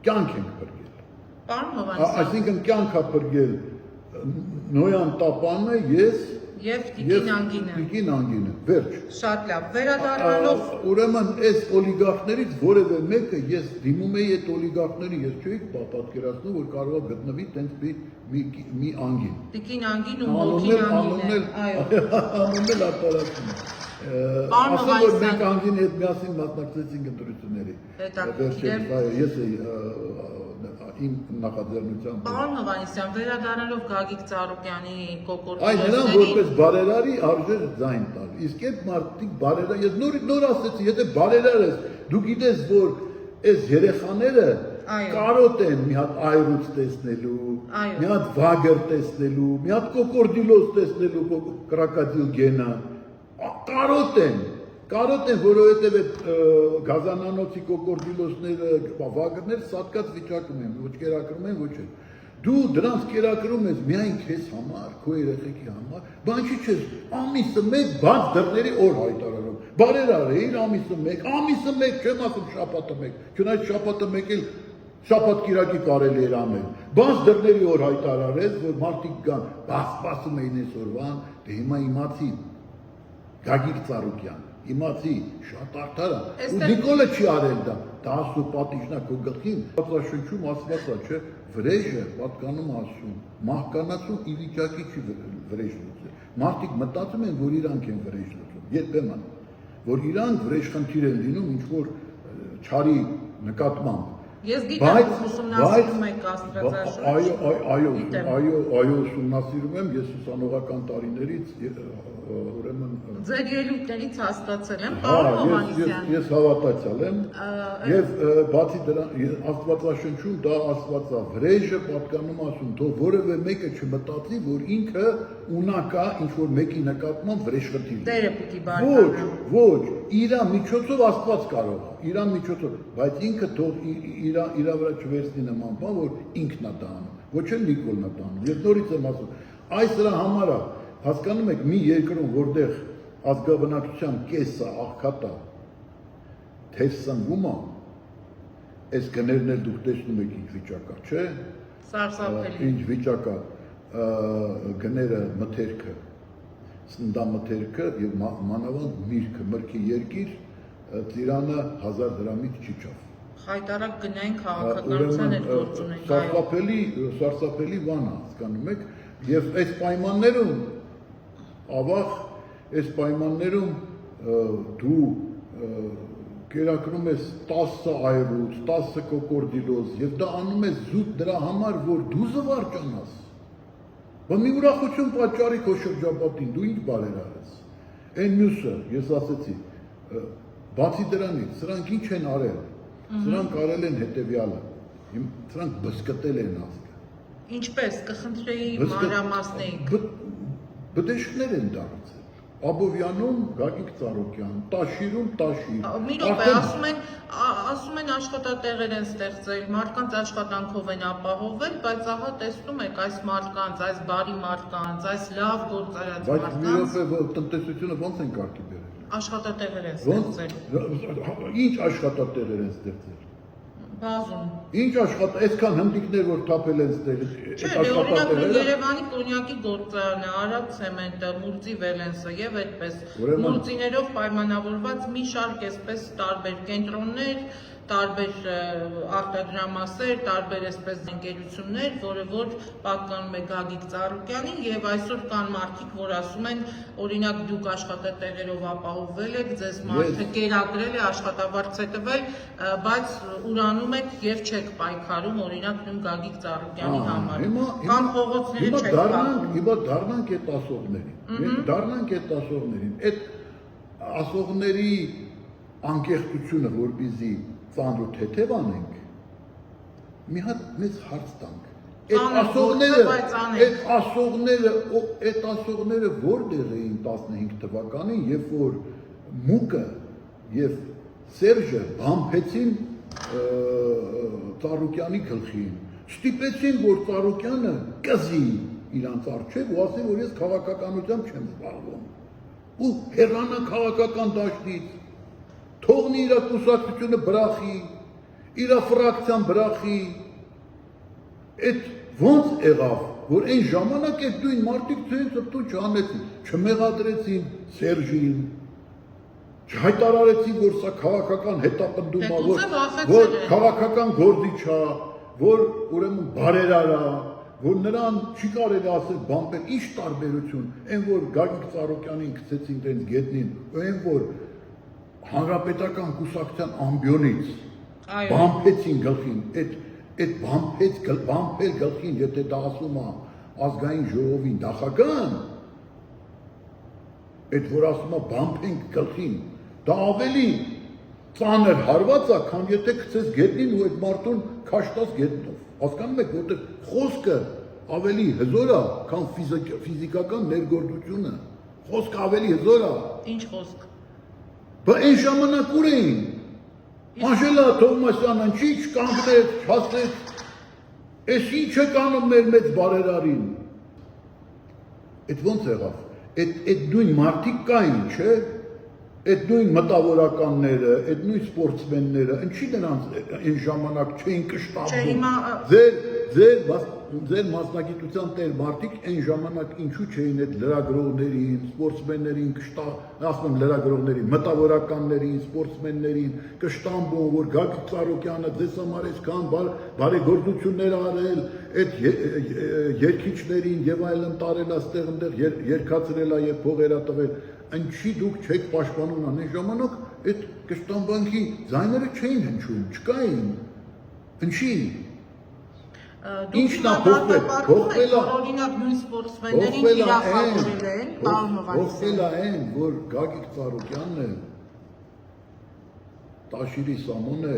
կյանք ենք փրկել, այսինքն կյանք է փրկել Նոյան Տապանը, ես և Տիկին Անգինը, վերջ։ Շատ լավ, վերադառնալով Ուրեմն այս օլիգարխներից որևէ մեկը ես դիմում էի այդ օլիգարխների, ես չէի պատկերացնում, որ կարող է գտնվի տենց մի անգին։ Տիկին Անգին ու Մոքին Անգինը, այո։ Անունն էլ արտարացում է։ Ասում որ մենք անգինի հետ միասին մասնակցեցինք ընտրությունների։ Ես էի իմ նախաձեռնությամբ։ Պարոն Հովհաննիսյան, վերադառնալով Գագիկ Ծառուկյանի Այ նրան որպես բարերարի արժեր ձայն տալ, իսկ այդ մարդիկ բարերար, ես նոր ասեցի, եթե բարերար ես, դու գիտես, որ այս երեխաները կարոտ են մի հատ այրուց տեսնելու, մի հատ վագր տեսնելու, մի հատ կոկորդիլոս տեսնելու կրակադիլ գենը, կարոտ են, որովհետև այդ գազանանոցի կոկորդիլոսները, վագրները սատկած վիճակում են, ոչ կերակրում են, ոչ են։ Դու դրանց կերակրում ես միայն քեզ համար, քո երեխեքի համար, բան չի չես, ամիսը մեկ բաց դռների օր հայտարարում, բարերար էիր ամիսը մեկ, չեմ ասում շաբաթը մեկ, չնայած շաբաթը մեկ էլ շաբաթ կիրակի կարելի էր անել, բաց դռների օր հայտարարես, որ մարդիկ գան, սպասում էին այս օրվան, դե հիմա իմացի Գագիկ Ծառուկյան, իմացի շատ արդար է, ու Նիկոլը չի արել դա ասու պատիժնա քո գլխին, պատրաշնչում ասված է, չէ, վրեժը պատկանում ասում, մահկանացու ի վիճակի չի վրեժ լուծել, մարդիկ մտածում են, որ իրանք են վրեժ լուծում, երբեմն, որ իրանք վրեժ խնդիր են լինում ինչ-որ չարի նկատմամբ, Ես գիտեմ, ուսումնասիրում եք Աստվածաշունչ։ Այո, ուսումնասիրում եմ, ես ուսանողական տարիներից, ուրեմն Ձեր ելույթներից հասկացել եմ, պարոն Հովհաննիսյան։ Ես հավատացյալ եմ, և բացի դրան, Աստվածաշնչում դա ասված է, վրեժը պատկանում ասում, թող որևէ մեկը չմտածի, որ ինքը ունակ է ինչ-որ մեկի նկատմամբ վրեժ խնդիր։ Տերը պիտի բարձրանա։ Ոչ, իրա միջոցով Աստված կարող է, իրա միջոցով, բայց ինքը թող իրա վրա չվերցնի նման բան, որ ինքն է դա անում, ոչ էլ Նիկոլն է դա անում։ Ես նորից եմ ասում, այս դրա համար է, հասկանում եք, մի երկրում, որտեղ ազգաբնակչության կեսը աղքատ է, թեժ սնվում է, այս գներն էլ դուք տեսնում եք ինչ վիճակ է, չէ՞։ Սարսափելի։ Ինչ վիճակ է, գները մթերքը, սննդամթերքը և մանավանդ միրգը, մրգի երկիր, ծիրանը 1000 դրամից չի չավ։ Խայտարակ գնային քաղաքականության հետ գործ ունենք, այո։ Սարսափելի բան է, հասկանում եք, և այս պայմաններում, ավաղ, այս պայմաններում դու կերակրում ես 10 այրուց, 10 կոկորդիլոզ եւ դա անում ես զուտ դրա համար, որ դու զվարճանաս։ Բա մի ուրախություն պատճառի քո շրջապատին, դու ինչ բարեր արես։ Այն մյուսը, ես ասեցի, բացի դրանից, սրանք ինչ են արել։ Սրանք արել են հետեւյալը։ Սրանք բսկտել են ազգը։ Ինչպես կխնդրեի մանրամասնեիք։ Բդեշներ են դարձել։ Աբովյանում Գագիկ Ծառուկյան, Տաշիրում Տաշիր։ Մի րոպե, ասում են աշխատատեղեր են ստեղծել, մարդկանց աշխատանքով են ապահովել, բայց ահա տեսնում եք այս մարդկանց, այս բարի մարդկանց, այս լավ գործ արած Բայց մի մարդկանց րոպե տնտեսությունը ո՞նց են կարգի բերել։ աշխատատեղեր են ստեղծել։ Ինչ աշխատատեղեր են ստեղծել։ Բազում։ Ինչ այսքան հնդիկներ որ թափել են ստեղծել։ Չէ, օրինակ Երևանի կոնյակի գործարանը, Արաբ ցեմենտը, Մուրցի Վելենսը եւ այդպես մուրցիներով պայմանավորված մի շարք այսպես տարբեր կենտրոններ, տարբեր արտադրամասեր, տարբեր այսպես ընկերություններ, որը որ պատկանում է Գագիկ Ծառուկյանին եւ այսօր կան մարդիկ, որ ասում են, օրինակ դուք աշխատատեղերով ապահովել եք, ձեզ մարդը կերակրել է, աշխատավարձ է տվել, բայց ուրանում եք եւ չեք պայքարում, օրինակ նույն Գագիկ Ծառուկյանի համար։ Կամ փողոցները չեք փակում։ Հիմա դառնանք այդ ասողներին։ Դառնանք այդ ասողներին։ Այդ ասողների անկեղծությունը, որպեսզի ծանր ու թեթև անենք, մի հատ մեծ հարց տանք։ Այդ ասողները որտեղ էին 15 թվականին, երբ որ Մուկը եւ Սերժը բամփեցին Ծառուկյանի գլխին, ստիպեցին, որ Ծառուկյանը կզի իրանց առջև ու ասի, որ ես քաղաքականությամբ չեմ զբաղվում։ Ու հեռանա քաղաքական դաշտից, թողնի իր կուսակցությունը բրախի, իր ֆրակցիան բրախի, այդ ոնց եղավ, որ այն ժամանակ այդ նույն մարդիկ ցույց տու չանեցին, չմեղադրեցին Սերժին, չհայտարարեցին, որ սա քաղաքական հետապնդում է, որ քաղաքական գործիչ է, որ ուրեմն բարերար է, որ նրան չի կարելի ասել բամպել, ինչ տարբերություն, այն որ Գագիկ Ծառուկյանին գցեցին դենց գետնին, այն որ հանրապետական կուսակցության ամբիոնից բամփեցին գլխին, այդ բամփել գլխին, եթե դա ասում է ազգային ժողովի նախագահան, այդ որ ասում է բամփենք գլխին, դա ավելի ծանր հարված է, քան եթե գցես գետնին ու այդ մարդուն քաշտած գետնով։ Հասկանում եք, որտեղ խոսքը ավելի հզոր է, քան ֆիզիկական ներգործությունը։ Խոսքը ավելի հզոր է։ Ինչ խոսք։ Բա այն ժամանակ ուր էին։ Անժելա Թովմասյանը չի չկանգնեց, չասեց, էս ինչ է կանում մեր մեծ բարերարին։ Այդ ոնց եղավ։ Այդ նույն մարդիկ կային, չէ՞։ Այդ նույն մտավորականները, այդ նույն սպորտսմենները, ինչի նրանց այն ժամանակ չէին կշտաբում։ Ձեր մասնագիտության տեր մարդիկ այն ժամանակ ինչու չէին այդ լրագրողներին, սպորտսմեններին ասում եմ լրագրողներին, մտավորականներին, սպորտսմեններին կշտամբում, որ Գագիկ Ծառուկյանը ձեզ համար այսքան բարեգործություններ արել, այդ երգիչներին եւ այլն տարել աստեղ այնտեղ երկացրել է եւ փողեր տվել, ինչի դուք չեք պաշտպանում այն ժամանակ այդ կշտամբանքի ձայները չէին հնչում, չկային։ Ինչի։ Ինչն է փոխվել, օրինակ նույն սպորտսմեններին իրավապատկերել են, պարոն Հովհաննիսյան։ Փոխվել է այն, որ Գագիկ Ծառուկյանն է, Տաշիրի Սամոնը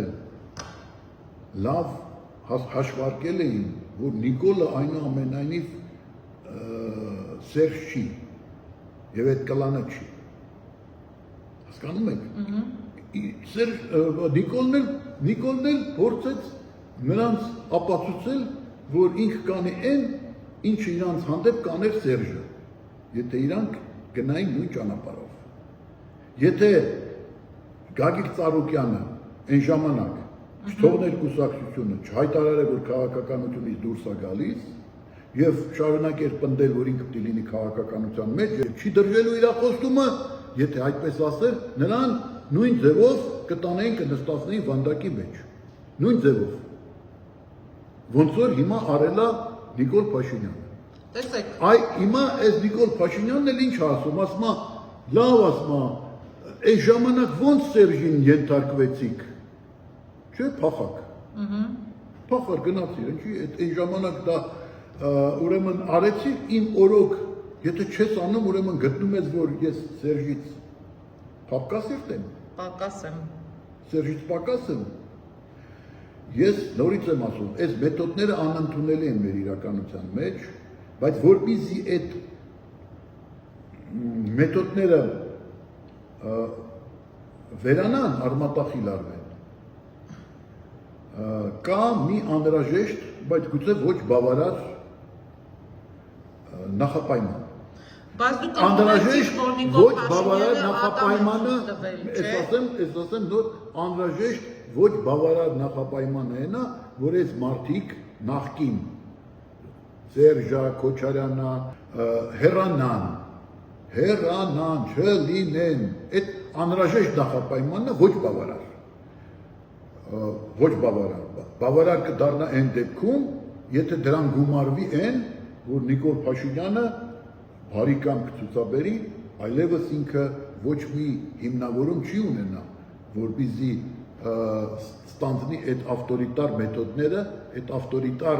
լավ հաշվարկել էին, որ Նիկոլը այնուամենայնիվ Սերժ չի եւ այդ կլանը չի։ Հասկանում եք։ Նիկոլն էլ փորձեց նրանց ապացուցել, որ ինքը կանի այն, ինչը իրանց հանդեպ կաներ Սերժը, եթե իրանք գնային նույն ճանապարհով։ Եթե Գագիկ Ծառուկյանը այն ժամանակ չթողներ կուսակցությունը, չհայտարարեր, որ քաղաքականությունից դուրս է գալիս եւ շարունակեր պնդել, որ ինքը պիտի լինի քաղաքականության մեջ, չի դրժելու իր խոստումը, եթե այդպես ասեր, նրան նույն ձևով կտանեին, կնստացնեին վանդակի մեջ։ Նույն ձևով։ Ոնց որ հիմա արել է Նիկոլ Փաշինյանը։ Տեսեք։ Հիմա այս Նիկոլ Փաշինյանն էլ ինչ ասում, ասում է, լավ ասում է, Այս ժամանակ ոնց Սերժին ենթարկվեցիք։ Չէ, փախակ։ Փախար գնացիր, ինչի այդ ժամանակ դա ուրեմն արեցիր իմ օրոք, եթե չես անում, ուրեմն գտնում ես, որ ես Սերժից պակաս եմ։ Պակաս եմ։ Սերժից պակաս եմ։ Ես նորից եմ ասում, այս մեթոդները անընդունելի են մեր իրականության մեջ, բայց որպեսզի այդ մեթոդները վերանան, արմատախիլ արվեն, կա մի անհրաժեշտ, բայց գուցե ոչ բավարար նախապայման։ Բայց դուք անհրաժեշտ ոչ բավարար նախապայմանը, ես ասեմ նոր անհրաժեշտ ոչ բավարար նախապայմանը այնա, որ այս մարդիկ նախկին Սերժա, Քոչարյանը հեռանան, չլինեն, այդ անհրաժեշտ նախապայմանն է ոչ բավարար, բավարար կդառնա այն դեպքում, եթե դրան գումարվի այն, որ Նիկոլ Փաշինյանը բարի կամք ցուցաբերի, այլևս ինքը ոչ մի հիմնավորում չի ունենա, որպեսզի ստանձնի այդ ավտորիտար մեթոդները, այդ ավտորիտար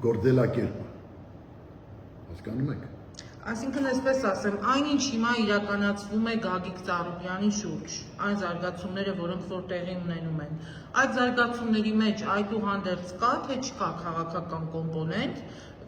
գործելակերպը։ Հասկանում եք։ Այսինքն այսպես ասեմ, այնինչ հիմա իրականացվում է Գագիկ Ծառուկյանի շուրջ, այն զարգացումները, որոնք որ տեղի ունենում են, այդ զարգացումների մեջ այդուհանդերձ կա, թե չկա քաղաքական կոմպոնենտ,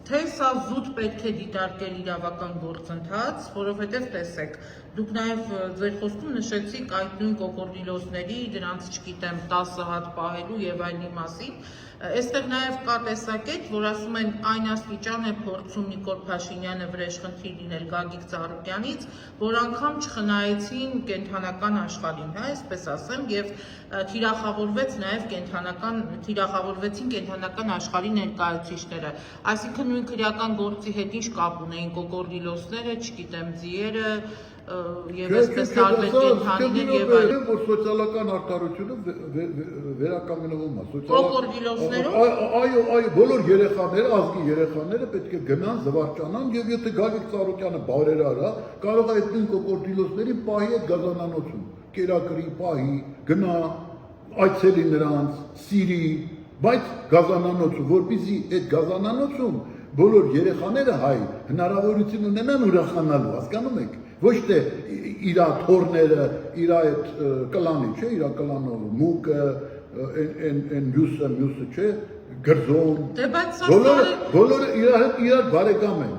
թե սա զուտ պետք է դիտարկել իրավական գործընթաց, որովհետև տեսեք, դուք նաև ձեր խոսքում նշեցիք այդ նույն կոկորդիլոսների, դրանց չգիտեմ 10 հատ պահելու եւ այլնի մասին, այստեղ նաև կա տեսակետ, որ ասում են այն աստիճան է փորձում Նիկոլ Փաշինյանը վրեժխնդիր լինել Գագիկ Ծառուկյանից, որ անգամ չխնայեցին կենթանական աշխարհին, հա, այսպես ասեմ, եւ թիրախավորվեցին կենթանական աշխարհի ներկայացուցիչները, այսինքն նույն քրեական գործի հետ ինչ կապ ունեին կոկորդիլոսները, չգիտեմ, ձիերը եւ այսպես տարբեր կենթանիներ եւ այլն, որ սոցիալական արդարությունը վերականգնվում է, կոկորդիլոսներով, այո, բոլոր երեխաները, ազգի երեխաները պետք է գնան, զվարճանան եւ եթե Գագիկ Ծառուկյանը բարեր արա, կարող է այդ նույն կոկորդիլոսներին պահի այդ գազանանոցում, կերակրի պահի, գնա, այցելի նրանց, սիրի, բայց գազանանոցում, որպեսզի այդ գազանանոցում բոլոր երեխաները հայ հնարավորություն ունենան ուրախանալու, հասկանում եք, ոչ թե իր թորները, իր այդ կլանի, չէ, իր կլանով, մուկը, այն մյուսը, չէ, գրզոն, բոլորը իրար բարեկամ են,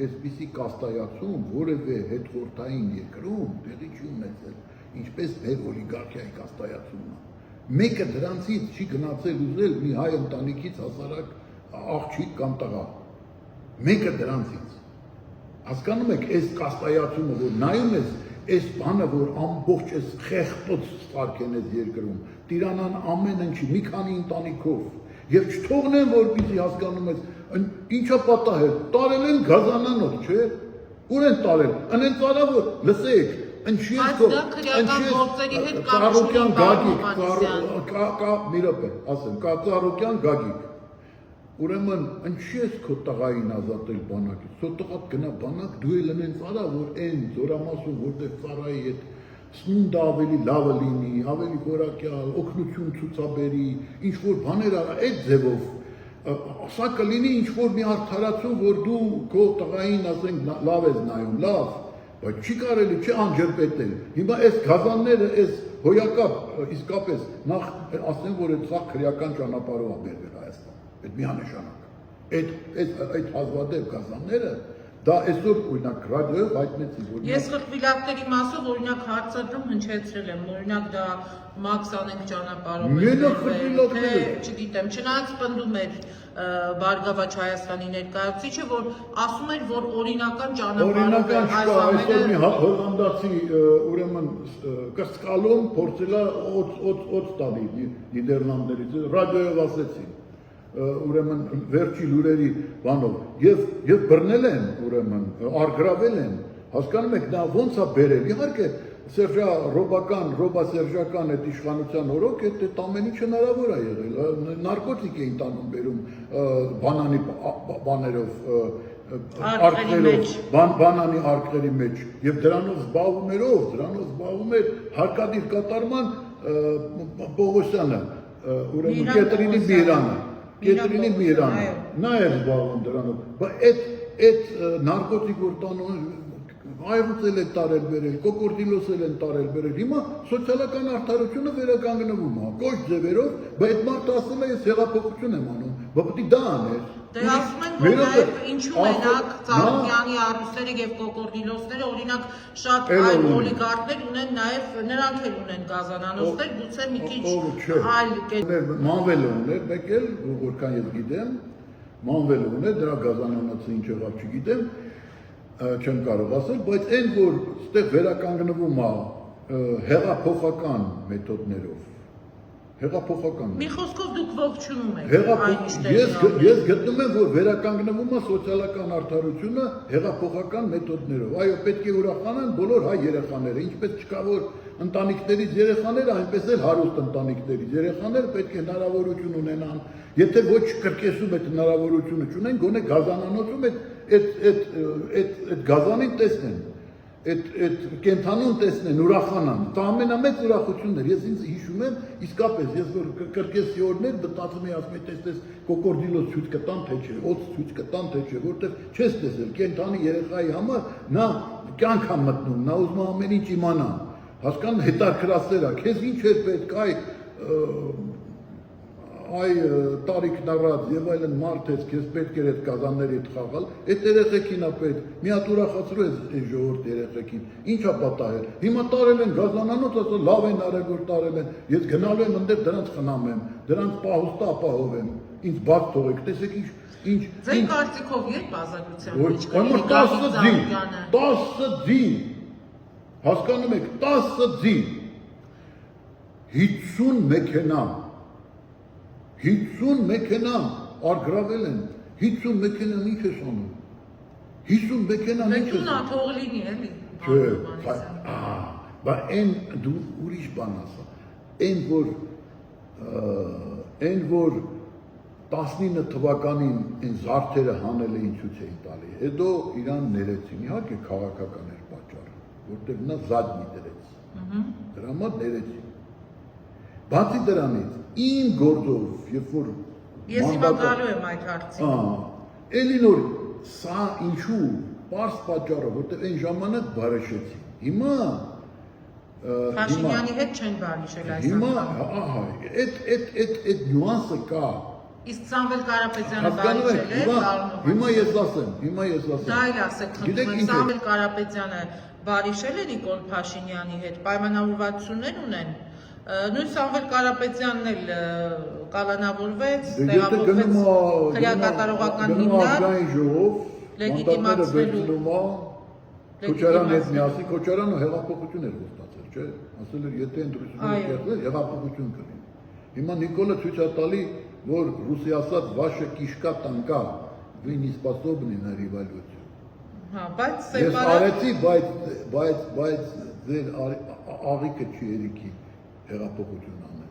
այսպիսի կաստայացում, որևէ հետխորհրդային երկրում տեղի չի ունեցել, ինչպես մեր օլիգարխիայի կաստայացումը։ Մեկը դրանցից չի գնացել ուզել մի հայ ընտանիքից հասարակ աղջիկ կամ տղա, մեկը դրանցից, հասկանում եք, այս կաստայացումը, որ նայում ես, այս բանը, որ ամբողջ այս խեղտոց սարքեն այս երկրում, տիրանան ամեն ինչի, մի քանի ընտանիքով, և չթողնեն, որպեսզի հասկանում ես, ինչա պատահել, տարել են գազանանոց, չէ, ուր են տարել, ընեն ծարա, որ լսեք, Բայց դա քրեական գործերի հետ Ծառուկյան Գագիկ, մի րոպե, ասեմ, կա Ծառուկյան Գագիկ, ուրեմն, ինչի ես քո տղային ազատել բանակից, քո տղատ գնա բանակ, դու էլ ընեն ծարա, որ այն զորամասում, որտեղ ծառայի հետ սնունդը ավելի լավը լինի, ավելի որակյալ, օգնություն ցուցաբերի, ինչ-որ բաներ արա, այդ ձևով, սա կլինի ինչ-որ մի արդարացում, որ դու քո տղային, ասենք, լավ ես նայում, լավ, բայց չի կարելի, չի անջրպետել, հիմա այս գազանները, այս հոյակապ, իսկապես, նախ ասեմ, որ այդ սաղ քրեական ճանապարհով է բերվել Հայաստան, այդ միանշանակ, այդ հազվադեպ գազանները, դա այսօր օրինակ ռադիոյով հայտնեցի, որ ես խրտվիլակների մասով օրինակ հարցադրում հնչեցրել եմ, օրինակ դա Մաքս անենք ճանապարհով թե չգիտեմ, չնայած պնդում էր Բարգավաճ Հայաստանի ներկայացուցիչը, որ ասում էր, որ օրինական ճանապարհով այս այսօր մի հոլանդացի ուրեմն կրծկալում փորձել է օծ տալի Նիդերլանդներից, ռադիոյով ասեցին, ուրեմն վերջի լուրերի բանով, և բռնել են, ուրեմն, արգրավել են, հասկանում եք, նա ոնց է բերել, իհարկե, ռոբասերժական այդ իշխանության օրոք այդ ամեն ինչ հնարավոր է եղել, նարկոտիկ էին տանում բերում բանանի բաներով, արկղերով, բանանի արկղերի մեջ եւ դրանով զբաղվում էր հարկադիր կատարման Պողոսյանը, ուրեմն Կետրինի Միրանը, նա էր զբաղվում դրանով, բայց այդ նարկոտիկ որ տանում այրուցել են տարել բերել, կոկորդիլոսել են տարել բերել, հիմա սոցիալական արդարությունը վերականգնվում է, կոշտ ձևերով, բայց այդ մարդը ասել է ես հեղափոխություն եմ անում, բայց պետք է դա աներ։ Դե ասում են, որ նաև ինչու մենակ Ծառուկյանի առուստերը եւ կոկորդիլոսները, օրինակ շատ այլ օլիգարխներ ունեն նաև նրանք էլ ունեն գազանանոցներ, գուցե մի քիչ այլ կերպ։ Մանվելը ուներ, մեկ էլ որքան ես գիտեմ, Մանվելը ուներ, դրա գազանանոցը ինչ եղավ չգիտեմ, չեմ կարող ասել, բայց այն որ ստեղ վերականգնվում է հեղափոխական մեթոդներով, Մի խոսքով դուք ողջունում եք Ես գտնում եմ, որ վերականգնվում է սոցիալական արդարությունը հեղափոխական մեթոդներով, այո, պետք է ուրախանան բոլոր հայ երեխաները, ինչպես չկա որ ընտանիքներից երեխաները, այնպես էլ հարուստ ընտանիքներից երեխաները պետք է հնարավորություն ունենան, եթե ոչ կրկեսում այդ հնարավորությունը չունեն, գոնե գազանանոցում այդ գազանին տեսնեն, այդ կենթանուն տեսնեն, ուրախանան, դա ամենամեծ ուրախությունն էր, ես ինձ հիշում եմ, իսկապես, ես որ կրկեսի օրներ բտածում էի, ասում էի, տես կոկորդիլոս ցույց կտան, թե չէ, օծ ցույց կտան, թե չէ, որտեղ չես տեսել, կենթանի երեխայի համար նա կյանք է մտնում, նա ուզում է ամեն ինչ իմանա, հասկանում հետարքրասեր է, քեզ ինչ էր պետք, այ տարիքն առած եւ այլն մարդ ես, քեզ պետք էր այդ կազանների հետ խաղալ, այդ երեխեքին է պետք, մի հատ ուրախացրու այս ժողովուրդ երեխեքին, ինչ է պատահել, հիմա տարել են գազանանոց, ասա լավ են արել, որ տարել են, ես գնալու եմ ընդեր դրանց խնամեմ, դրանց պահուստը ապահովեմ, ինձ բաց թողեք, տեսեք ինչ Ձեր կարծիքով երբ ազատության մեջ կլինի Գագիկ Ծառուկյանը 10 ձին, հասկանում եք, 10 ձին, 50 մեքենա արգրավել են, 50 մեքենան ինչ ես անում, 50 մեքենան ինչ ես անում, թող լինի էլի, բայց այն դու ուրիշ բան ասա, այն որ 19 թվականին այն զարդերը հանել էին ցույց էին տալի, հետո իրան ներեցին, իհարկե քաղաքական էր պատճառը, որտեղ նա զադնի դրեց, դրա համար ներեցին, բացի դրանից, իմ գործով, երբ որ Ես հիմա գալու եմ այդ հարցին Էլինոր, սա ինչու, պարզ պատճառը, որտեղ այն ժամանակ բարեշեցին, հիմա Փաշինյանի հետ չեն բարիշել այս անգամ այդ նյուանսը կա Իսկ Սամվել Կարապետյանը բարիշել է Հիմա ես ասեմ Դա էլ ասեք խնդրում եմ Սամվել Կարապետյանը բարիշել է Նիկոլ Փաշինյանի հետ պայմանավորվածություններ ունեն Նույն Սամվել Կարապետյանն էլ կալանավորվեց, տեղափոխվեց քրեակատարողական հիմնարկ, լեգիտիմացնելու Քոչարյանը հետ միասին, Քոչարյանը հեղափոխություն էր խոստացել, չէ՞, ասել էր, եթե ընտրությունները կերտվեն, հեղափոխություն կլինի։ Հիմա Նիկոլը ցույց է տալի, որ ռուսի ասած «Ваша кишка тонка, вы не способны на революцию»։ Հա, բայց Ես արեցի, բայց ձեր աղիքը չի երիքի հեղափոխություն անել։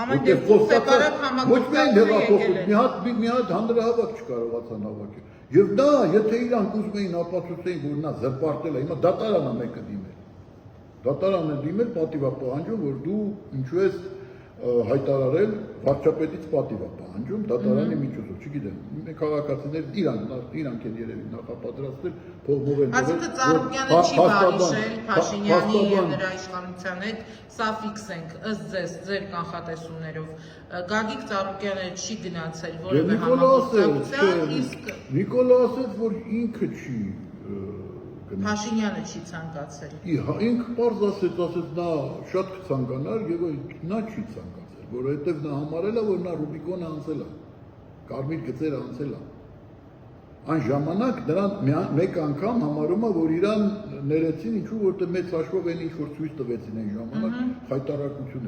Ամեն դեպքում սեպարատ համագործակցություն եկել է։ Մի հատ հանրահավաք չկարողացան հավաքել։ Եվ դա, եթե իրանք ուզում էին ապացուցեին, որ նա զրպարտել է, հիմա դատարանը մեկը դիմել։ Դատարանը դիմել պատիվ է պահանջում, որ դու ինչու ես հայտարարել վարչապետից պատիվ է պահանջում դատարանի միջոցով, չգիտեմ, մենք քաղաքացիներ իրանք են երևի նախապատրաստել փողով են Այսինքն Ծառուկյանը չի բարիշել Փաշինյանի եւ նրա իշխանության հետ, սա ֆիքսենք, ըստ ձեզ, ձեր կանխատեսումներով, Գագիկ Ծառուկյանը չի գնացել որևէ համագործակցության, իսկ Նիկոլը ասեց, որ ինքը չի Փաշինյանը չի ցանկացել։ Ինքը պարզ ասեց նա շատ կցանկանար եւ նա չի ցանկացել, որովհետեւ նա համարել է, որ նա Ռուբիկոնը անցել է, կարմիր գծերը անցել է։ Այն ժամանակ նրան մեկ անգամ համարում է, որ իրան ներեցին ինչու որտեղ մեծ հաշվով են ինչ որ ցույց տվեցին այն ժամանակ հայտարարություն